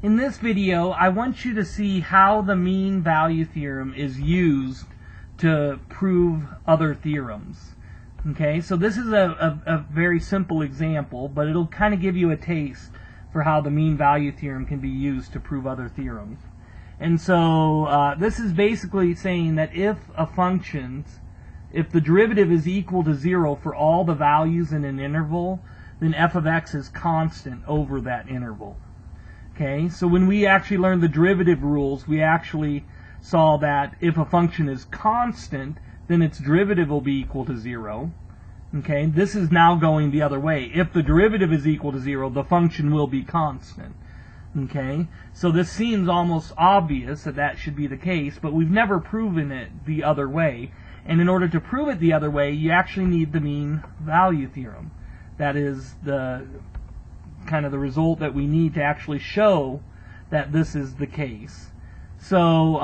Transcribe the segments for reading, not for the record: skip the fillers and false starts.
In this video, I want you to see how the mean value theorem is used to prove other theorems. Okay, so this is a very simple example, but it'll kind of give you a taste for how the mean value theorem can be used to prove other theorems. And so this is basically saying that if the derivative is equal to 0 for all the values in an interval, then f of x is constant over that interval. Okay, so when we actually learned the derivative rules, we actually saw that if a function is constant, then its derivative will be equal to 0. Okay, this is now going the other way. If the derivative is equal to 0, the function will be constant. Okay, so this seems almost obvious that that should be the case, but we've never proven it the other way. And in order to prove it the other way, you actually need the mean value theorem. That is the kind of the result that we need to actually show that this is the case. So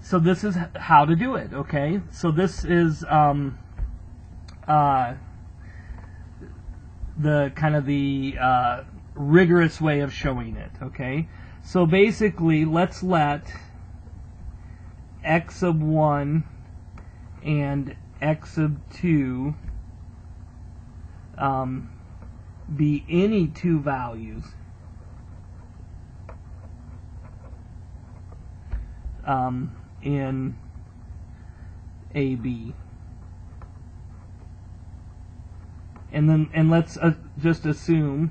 so this is how to do it. Okay, so this is the kind of the rigorous way of showing it. Okay, so basically let's let x sub 1 and x sub 2 be any two values in AB, and let's just assume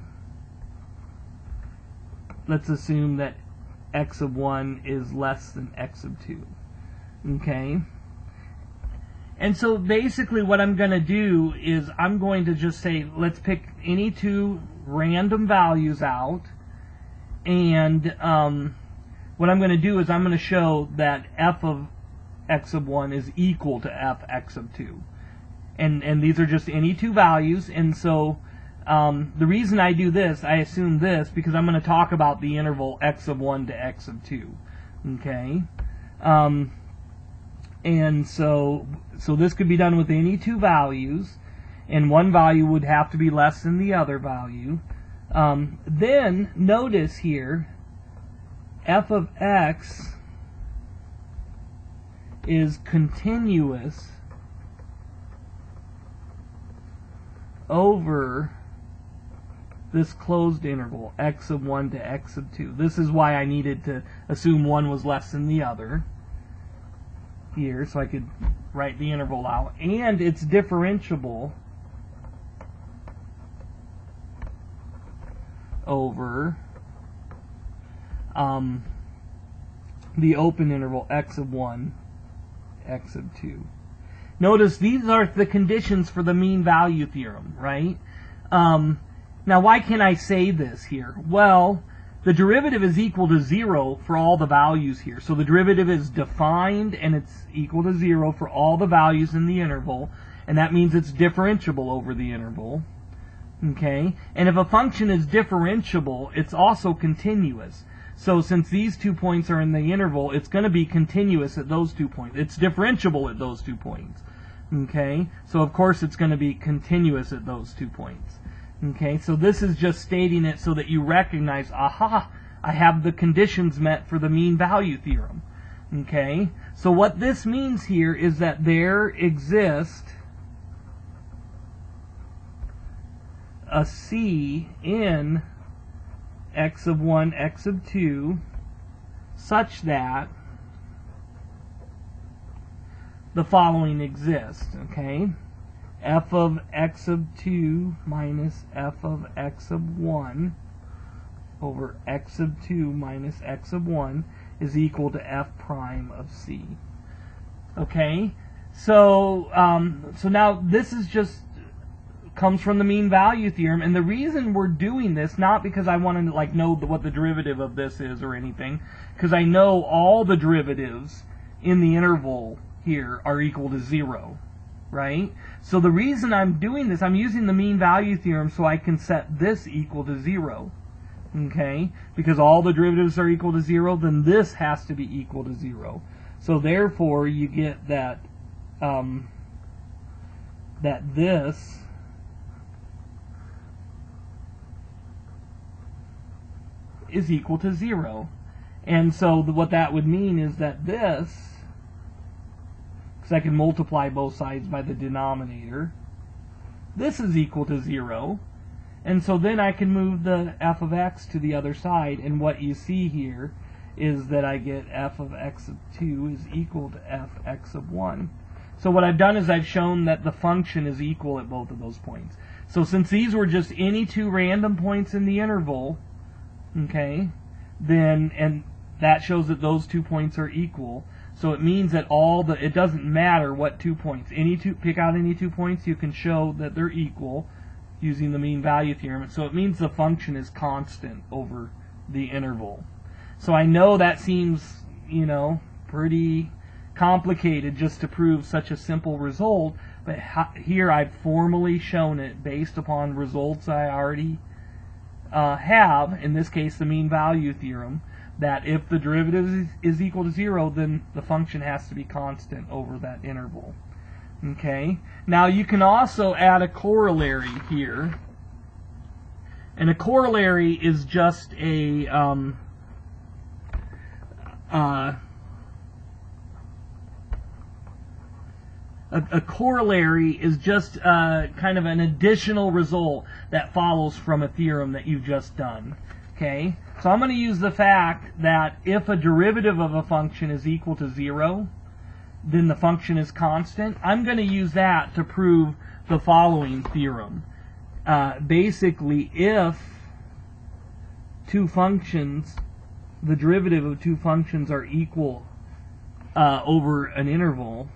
that x of 1 is less than x of 2. Okay, and so basically what I'm going to do is I'm going to just say let's pick any two random values out, and what I'm going to do is I'm going to show that f of x of 1 is equal to f x of 2, and these are just any two values. And so the reason I do this, I assume this, because I'm going to talk about the interval x of 1 to x of 2. Okay, and so this could be done with any two values, and one value would have to be less than the other value. Then notice here, f of x is continuous over this closed interval, x of 1 to x of 2. This is why I needed to assume one was less than the other here, so I could write the interval out. And it's differentiable over the open interval x of 1, x of 2. Notice these are the conditions for the mean value theorem, right? Now, why can I say this here? Well, the derivative is equal to 0 for all the values here. So the derivative is defined, and it's equal to 0 for all the values in the interval, and that means it's differentiable over the interval. Okay? And if a function is differentiable, it's also continuous. So since these 2 points are in the interval, it's going to be continuous at those 2 points. It's differentiable at those 2 points. Okay? So of course it's going to be continuous at those 2 points. Okay, so this is just stating it so that you recognize, aha, I have the conditions met for the mean value theorem. Okay, so what this means here is that there exists a C in x of 1, x of 2, such that the following exists. Okay, f of x of 2 minus f of x of 1 over x of 2 minus x of 1 is equal to f prime of C. Okay, so so now this is just comes from the mean value theorem, and the reason we're doing this, not because I want to like know what the derivative of this is or anything, because I know all the derivatives in the interval here are equal to 0. Right? So the reason I'm doing this, I'm using the mean value theorem so I can set this equal to 0. Okay? Because all the derivatives are equal to 0, then this has to be equal to 0. So therefore you get that this is equal to 0. And so what that would mean is that this, because I can multiply both sides by the denominator, this is equal to 0. And so then I can move the f of x to the other side, and what you see here is that I get f of x of 2 is equal to fx of 1. So what I've done is I've shown that the function is equal at both of those points. So since these were just any two random points in the interval, okay, then, and that shows that those 2 points are equal. So it means that it doesn't matter what 2 points. Pick out any 2 points, you can show that they're equal using the mean value theorem. So it means the function is constant over the interval. So I know that seems, pretty complicated just to prove such a simple result, but here I've formally shown it based upon results I already have, in this case the mean value theorem, that if the derivative is equal to 0, then the function has to be constant over that interval. Okay. Now you can also add a corollary here, and a corollary is just a corollary is just kind of an additional result that follows from a theorem that you've just done. Okay, so I'm going to use the fact that if a derivative of a function is equal to 0, then the function is constant. I'm going to use that to prove the following theorem. Basically, if two functions, the derivative of two functions are equal over an interval,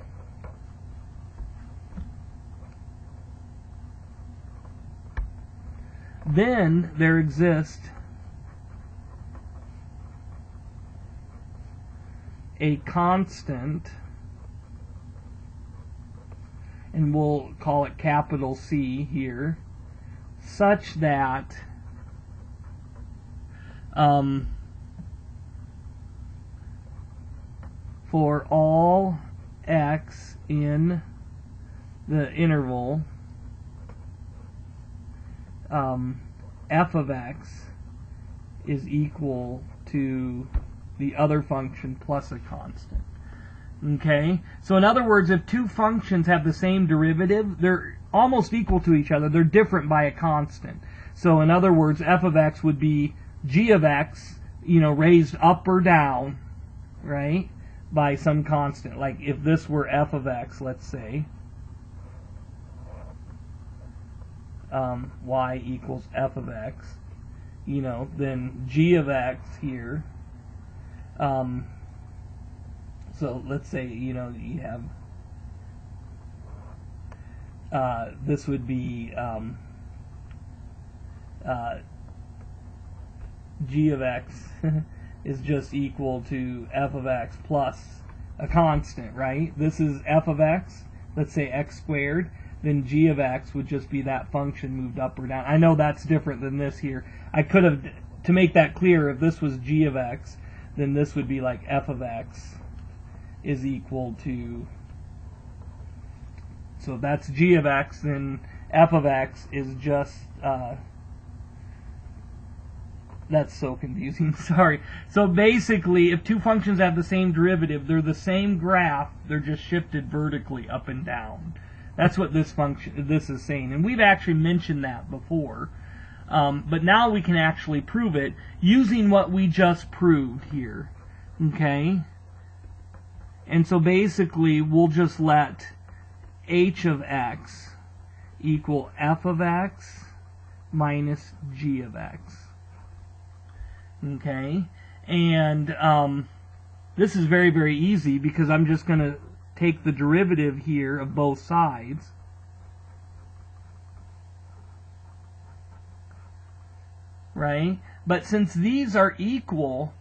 then there exists a constant, and we'll call it capital C here, such that for all x in the interval, f of x is equal to the other function plus a constant. Okay? So in other words, if two functions have the same derivative, they're almost equal to each other. They're different by a constant. So in other words, f of x would be g of x, raised up or down, right, by some constant. Like if this were f of x, let's say, y equals f of x, then g of x here, so let's say, you have, this would be g of x is just equal to f of x plus a constant, right? This is f of x, let's say x squared, then g of x would just be that function moved up or down. I know that's different than this here. I could have, to make that clear, if this was g of x, then this would be like f of x is equal to, so that's g of x, then f of x is just, that's so confusing, sorry. So basically, if two functions have the same derivative, they're the same graph, they're just shifted vertically up and down. That's what this is saying, and we've actually mentioned that before. But now we can actually prove it using what we just proved here. Okay? And so basically, we'll just let h of x equal f of x minus g of x. Okay? And this is very, very easy because I'm just going to take the derivative here of both sides. Right? But since these are equal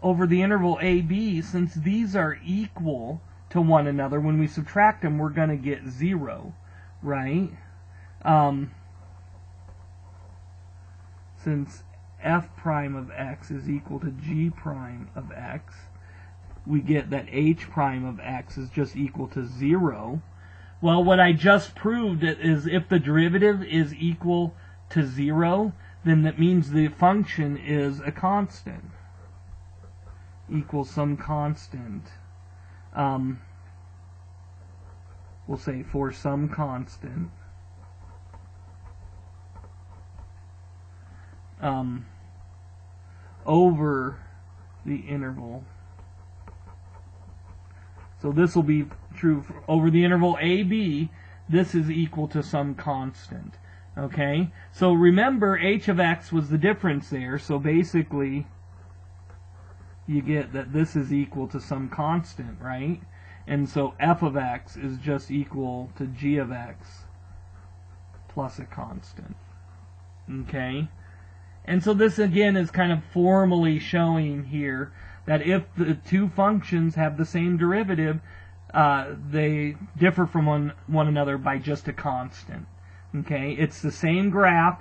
over the interval AB, since these are equal to one another, when we subtract them, we're going to get 0. Right? Since f prime of x is equal to g prime of x, we get that h prime of x is just equal to 0. Well, what I just proved is if the derivative is equal to 0, then that means the function is a constant, equals some constant. We'll say for some constant over the interval. So this will be true for, over the interval AB, this is equal to some constant. Okay? So remember, h of x was the difference there, so basically you get that this is equal to some constant, right? And so f of x is just equal to g of x plus a constant. Okay? And so this again is kind of formally showing here that if the two functions have the same derivative, they differ from one another by just a constant. Okay? It's the same graph.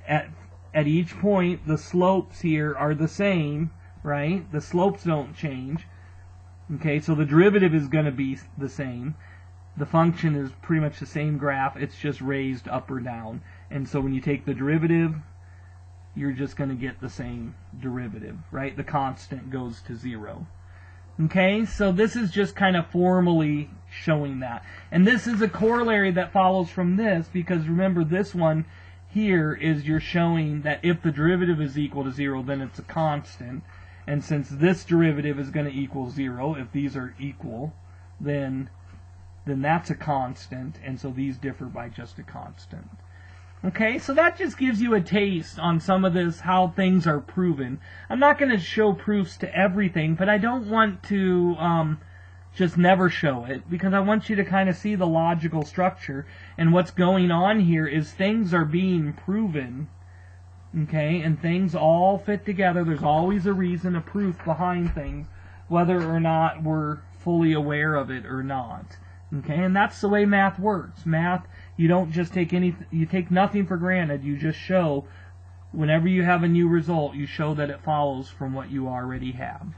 At each point, the slopes here are the same, right? The slopes don't change. Okay, so the derivative is going to be the same. The function is pretty much the same graph. It's just raised up or down. And so when you take the derivative, you're just going to get the same derivative, right? The constant goes to 0. Okay, so this is just kind of formally showing that. And this is a corollary that follows from this, because remember, this one here is you're showing that if the derivative is equal to 0, then it's a constant. And since this derivative is going to equal 0, if these are equal, then that's a constant, and so these differ by just a constant. Okay, so that just gives you a taste on some of this, how things are proven. I'm not going to show proofs to everything, but I don't want to just never show it, because I want you to kind of see the logical structure. And what's going on here is things are being proven. Okay, and things all fit together. There's always a reason, a proof behind things, whether or not we're fully aware of it or not. Okay, and that's the way math works. Math, you don't just take you take nothing for granted. You just show, whenever you have a new result, you show that it follows from what you already have.